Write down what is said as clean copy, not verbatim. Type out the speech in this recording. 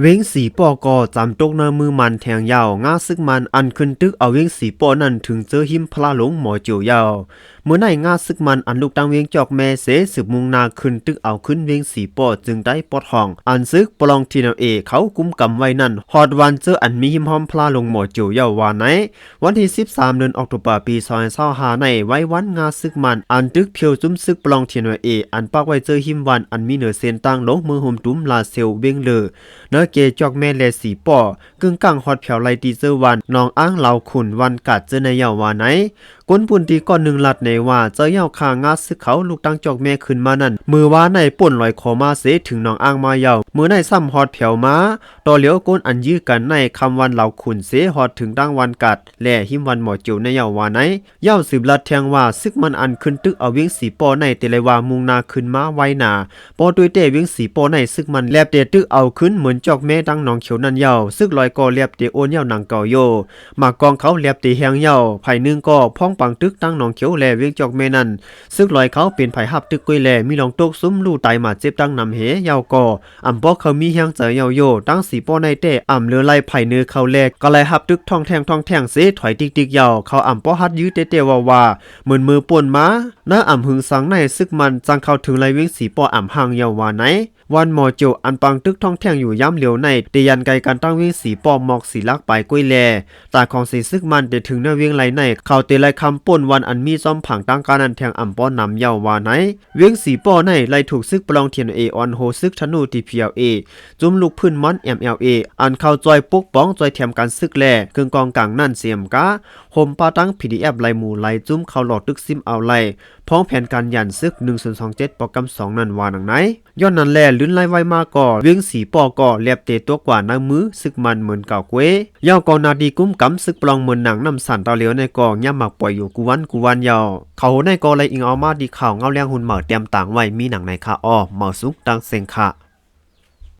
เว้งสีปอก็จำตกนามือมันแทงยาวง่าซึกมันอันขึ้นตึกเอาเว้งสีปอนั่นถึงเจอหิมพลาหลงหมอเจียวยาวเมื่อไหนง่าซึกมันอันลูกตังเวียงจอกแม่เสสืบมุงนาขึ้นตึกเอาขึ้นเวียงสีปอจึงได้ปลดห้องอันซึกปลองทีนาเอเขากุมกำไว้นั่นฮอดวันเจออันมีหิมหอมพลาหลงหมอเจียวยาววานไหนวันที่13เดือนออกตุลาปี2025ในไว้วันง่าซึกมันอันตึกเพียวจุ้มซึกปลองทีนาเออันปักไว้เจอหิมวันอันมีเหนือเส้นตั้งลงมือห่มตุ้มลาเซลเวียงเลอเนื้อเกจอกแม่เลสีปอกึ่งกังฮอดแผ่วไลตีเจอวันน้องอ้างเหล่าขุนวันกัดเจอในเยาวาไหนก้นปุ่นตีก้อนหนึ่งลัดในว่าเจอเยาวคางาซึกเขาลูกตั้งจอกแม่ขึ้นมานั่นมือว่าในป่นลอยคอมาเสถึงน้องอ้างมาเยาวมือในซ้ำฮอดแผ่วมาต่อเหลียวก้นอันยื้อกันในคำวันเหล่าขุนเสฮอดถึงตั้งวันกัดแล่หิมวันหมอจิ๋วในเยาวาไหนเยาวสืบลัดแทงว่าซึกมันอันขึ้นตึกเอาเวียงสีปอในเตเลวามุงนาขึ้นมาไว้หนาปอตุยเตเวียงสีปอในซึกมันแลบเตตึกเอาขึ้นเหมือนจอกแม่ดังน้องเขียวนั่นเยาวซึกลอยกอเลียบเตโอนเยาหนังเก่าโยมากองเขาเลียบเตแหงเยาไผ่นึงก็พ้องปังตึกตั้งน้องเขียวแลเวียงจอกแม่นั่นซึกลอยเขาเป็นไผ่หับตึกกุ้ยแลมีลองตกซุ้มลู่ไตมาเจ็บตั้งนำเหเยาก็อำปอเขามีแหงเจอเยาโยตั้งสีปอในเตอำเลือไล่ไผ่เนื้อเขาแลก็ไล่หับตึกท่องแทงเสถอยติ๊กเยาเขาอำปอฮัดยื้อเตว่าเหมือนมือป่วนมาหน้าอำหึงสังในซึกมันจังเข้าถึงไล่เวียงสีปออำหางเยาว่าไหนวันหมอโจอันปังตึกท่องแท่งอยู่ย้ำเหลียวในเตยันไกการตั้งเวียงสีปอมหมอกสีลักไปกุ้ยแลตาของสีซึกมันเดถึงหน้าเวียงไหลในเขาเตไลคำป่นวันอันมีซ้อมผังตั้งการนันแทงอ่ำป้อนนำเยาวาไหนเวียงสีปอในไลถูกซึกปลองเทียนเอออนโฮซึกธนูทีพีเอลเอจุ่มลูกพื้นมอนMLAอันเข้าจอยปุกป้องจอยเทียมการซึกแลเครื่องกองกลางนั่นเสียมกะโฮมปาตั้ง PDF ไลหมู่ไลจุ่มเข้าหลอดตึกซิมเอาไลพ้องแผนการยันซึก1027โปรแกรม2นั่นวานังไหนย้อนนั้นแลลื่นไล่ไว้มาก่อเวียงสีปอก่อเลียบเตตัวกว่าน้ำมือซึกมันเหมือนเก่าเกวยยาวกอนาดีกุ้มกำซึกปลองเหมือนหนังน้ำสันตาเหลียวในก่อย่ำหมักปล่อยอยู่กูวันยาวเขาในก่อไรอิงเอามาดีข่าวเงาแรงหุ่นเหมาเตรียมต่างไว้มีหนังในคาอ้อเหมาสุกดังเซงค่ะ